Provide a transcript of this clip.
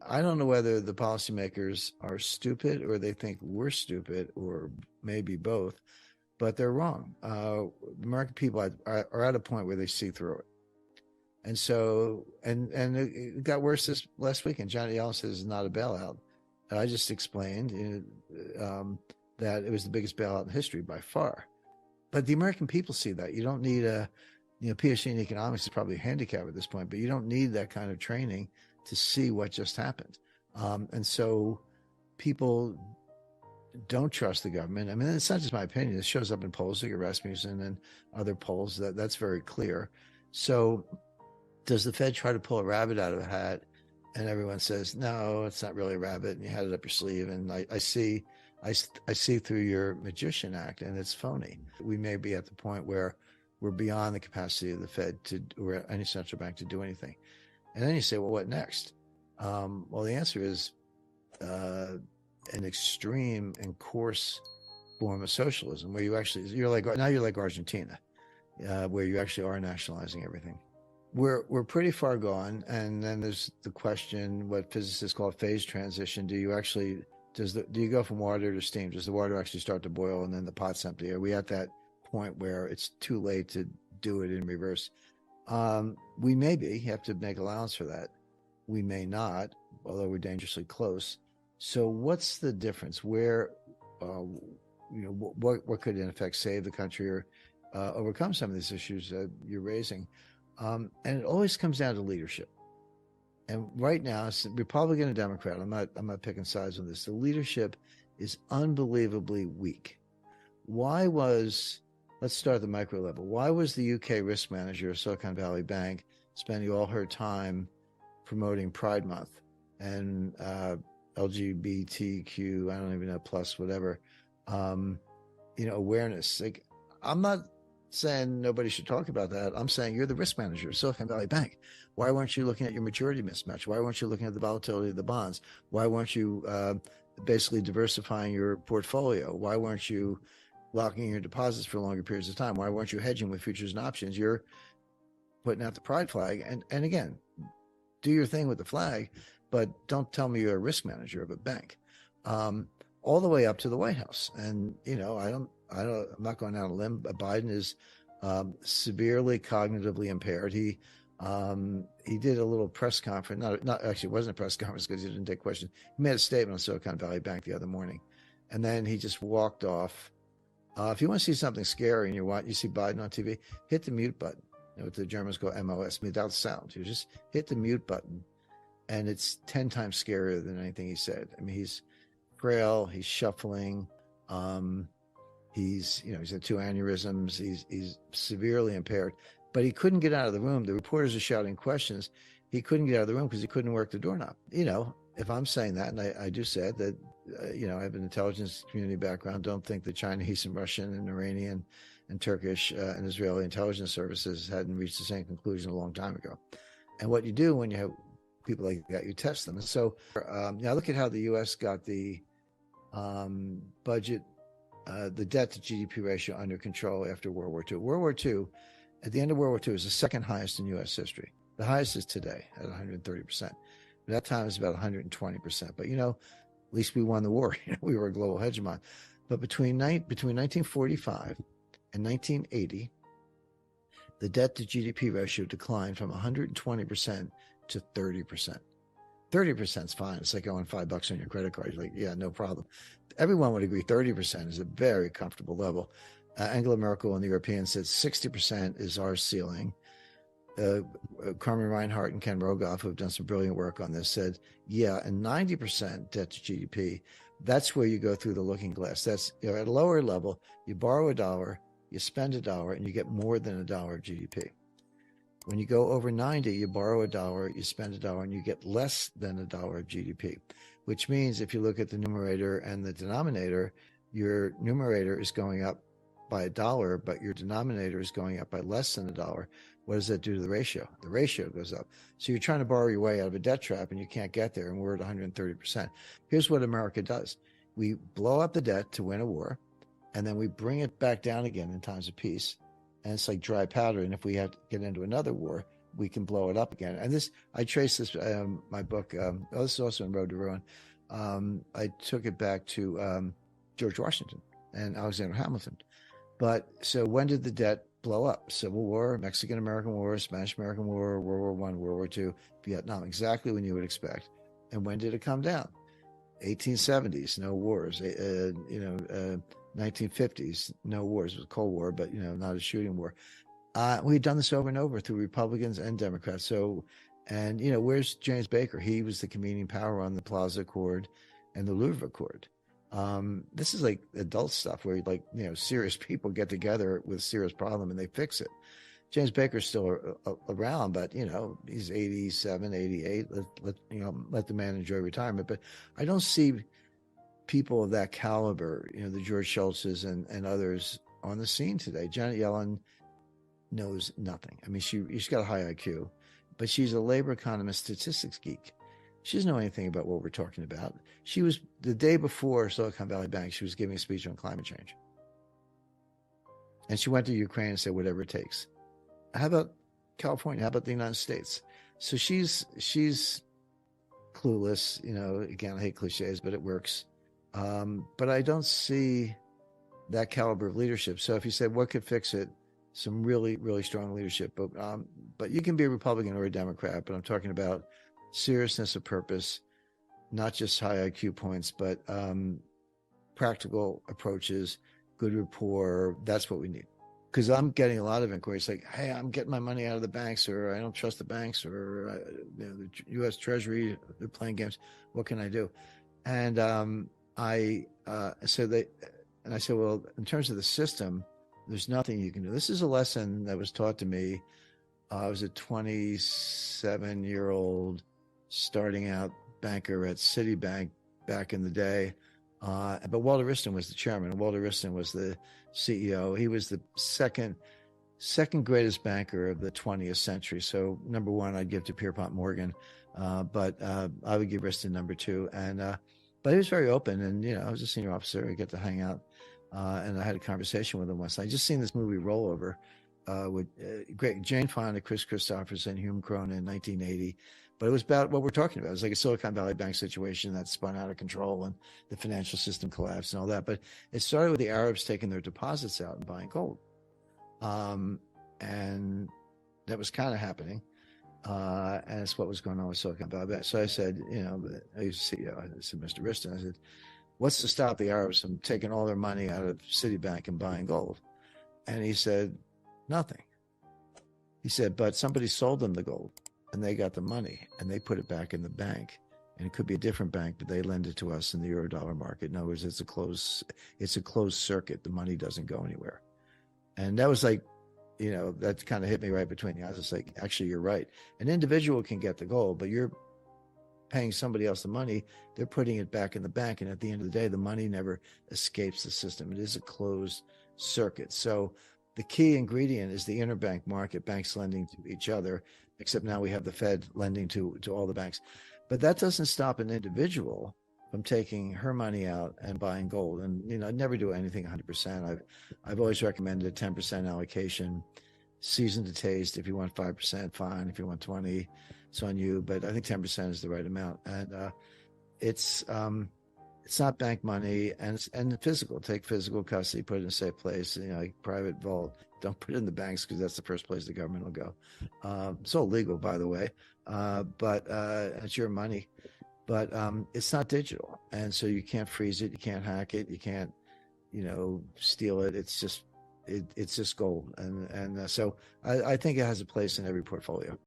I don't know whether the policymakers are stupid or they think we're stupid or maybe both, but they're wrong. The American people are at a point where they see through it. And so, and it got worse this last weekend. Johnny Yellen says it's not a bailout. I just explained that it was the biggest bailout in history by far. But the American people see that. You don't need a, PhD in economics is probably a handicap at this point, but you don't need that kind of training to see what just happened. And so people don't trust the government. I mean, it's not just my opinion. It shows up in polls like Rasmussen and other polls that's very clear. So does the Fed try to pull a rabbit out of a hat? And everyone says, no, it's not really a rabbit. And you had it up your sleeve. And I see through your magician act, and it's phony. We may be at the point where we're beyond the capacity of the Fed or any central bank to do anything. And then you say, well, what next? Well, the answer is an extreme and coarse form of socialism, where you're like Argentina, where you actually are nationalizing everything. We're pretty far gone, and then there's the question, what physicists call phase transition. Do you go from water to steam? Does the water actually start to boil and then the pot's empty? Are we at that point where it's too late to do it in reverse? We may be. You have to make allowance for that. We may not, although we're dangerously close. So what's the difference? Where, what could in effect save the country or overcome some of these issues that you're raising? And it always comes down to leadership. And right now, it's Republican and Democrat. I'm not picking sides on this. The leadership is unbelievably weak. Let's start at the micro level. Why was the UK risk manager of Silicon Valley Bank spending all her time promoting Pride Month and LGBTQ, I don't even know, plus whatever, awareness? Like, I'm not saying nobody should talk about that. I'm saying you're the risk manager of Silicon Valley Bank. Why weren't you looking at your maturity mismatch? Why weren't you looking at the volatility of the bonds? Why weren't you basically diversifying your portfolio? Why weren't you locking your deposits for longer periods of time? Why weren't you hedging with futures and options? You're putting out the pride flag. And again, do your thing with the flag, but don't tell me you're a risk manager of a bank. All the way up to the White House. And, I'm not going out on a limb, but Biden is severely cognitively impaired. He did a little press conference. Not actually, it wasn't a press conference because he didn't take questions. He made a statement on Silicon Valley Bank the other morning, and then he just walked off. If you want to see something scary and you see Biden on TV, hit the mute button. What the Germans call MOS, without sound. You just hit the mute button, and it's 10 times scarier than anything he said. I mean, he's frail. He's shuffling. He's had 2 aneurysms. He's severely impaired, but he couldn't get out of the room. The reporters are shouting questions. He couldn't get out of the room because he couldn't work the doorknob. If I'm saying that, and I do say that, I have an intelligence community background, don't think the Chinese and Russian and Iranian and Turkish and Israeli intelligence services hadn't reached the same conclusion a long time ago. And what you do when you have people like that, you test them. And so now look at how the U.S. got the budget, the debt to GDP ratio under control after World War II. World War II, at the end of World War II, is the second highest in U.S. history. The highest is today at 130%. At that time, it was about 120%. But, at least we won the war. We were a global hegemon. But between 1945 and 1980, the debt to GDP ratio declined from 120% to 30%. 30% is fine. It's like owing $5 on your credit card. You're like, yeah, no problem. Everyone would agree 30% is a very comfortable level. Angela Merkel and the Europeans said 60% is our ceiling. Carmen Reinhart and Ken Rogoff, who have done some brilliant work on this, said, yeah, and 90% debt to GDP, that's where you go through the looking glass. That's, at a lower level, you borrow $1, you spend $1, and you get more than $1 of GDP. When you go over 90, you borrow $1, you spend $1, and you get less than $1 of GDP, which means if you look at the numerator and the denominator, your numerator is going up by $1, but your denominator is going up by less than $1. What does that do to the ratio? The ratio goes up. So you're trying to borrow your way out of a debt trap and you can't get there, and we're at 130%. Here's what America does. We blow up the debt to win a war, and then we bring it back down again in times of peace. And it's like dry powder. And if we have to get into another war, we can blow it up again. And this, I traced this, my book, this is also in Road to Ruin. I took it back to George Washington and Alexander Hamilton. But so when did the debt blow up? Civil War, Mexican-American War, Spanish-American War, World War I, World War II, Vietnam, exactly when you would expect. And when did it come down? 1870s, no wars. 1950s, no wars. It was a Cold War, but not a shooting war. We've done this over and over through Republicans and Democrats. So, and where's James Baker? He was the convening power on the Plaza Accord and the Louvre Accord. This is like adult stuff where serious people get together with a serious problem and they fix it. James Baker's still around, but he's 87, 88. Let the man enjoy retirement. But I don't see people of that caliber, the George Shultzes and others on the scene today. Janet Yellen knows nothing. I mean, she's got a high IQ, but she's a labor economist, statistics geek. She doesn't know anything about what we're talking about. She was, the day before Silicon Valley Bank, she was giving a speech on climate change. And she went to Ukraine and said, whatever it takes. How about California? How about the United States? So she's clueless. Again, I hate cliches, but it works. But I don't see that caliber of leadership. So if you said, what could fix it? Some really, really strong leadership. But you can be a Republican or a Democrat, but I'm talking about seriousness of purpose, not just high IQ points, but practical approaches, good rapport. That's what we need. Because I'm getting a lot of inquiries like, hey, I'm getting my money out of the banks, or I don't trust the banks, or the U.S. Treasury, they're playing games. What can I do? And I said, well, in terms of the system, there's nothing you can do. This is a lesson that was taught to me. I was a 27-year-old starting out banker at Citibank back in the day. But Walter Wriston was the chairman. Walter Wriston was the CEO. He was the second greatest banker of the 20th century. So number one, I'd give to Pierpont Morgan, but I would give Wriston number two. And but he was very open, and I was a senior officer. I get to hang out, and I had a conversation with him once. I just seen this movie Rollover with great Jane Fonda, Chris Christopherson, Hume Cronin in 1980. But it was about what we're talking about. It was like a Silicon Valley Bank situation that spun out of control and the financial system collapsed and all that. But it started with the Arabs taking their deposits out and buying gold. And that was kind of happening. And it's what was going on with Silicon Valley. So I said, I used to CEO, I said, Mr. Wriston, I said, what's to stop the Arabs from taking all their money out of Citibank and buying gold? And he said, nothing. He said, but somebody sold them the gold. And they got the money and they put it back in the bank, and it could be a different bank, but they lend it to us in the Eurodollar market. In other words, it's a closed circuit. The money doesn't go anywhere. And that was like, that kind of hit me right between the eyes. It's like, actually, you're right. An individual can get the gold, but you're paying somebody else the money. They're putting it back in the bank. And at the end of the day, the money never escapes the system. It is a closed circuit. So the key ingredient is the interbank market, banks lending to each other, except now we have the Fed lending to all the banks. But that doesn't stop an individual from taking her money out and buying gold. And, I'd never do anything 100%. I've always recommended a 10% allocation, season to taste. If you want 5%, fine. If you want 20, it's on you. But I think 10% is the right amount. And it's not bank money, and physical. Take physical custody, put it in a safe place, like private vault. Don't put it in the banks because that's the first place the government will go. It's all legal, by the way, but it's your money. But it's not digital, and so you can't freeze it, you can't hack it, you can't, steal it. It's just gold, and so I think it has a place in every portfolio.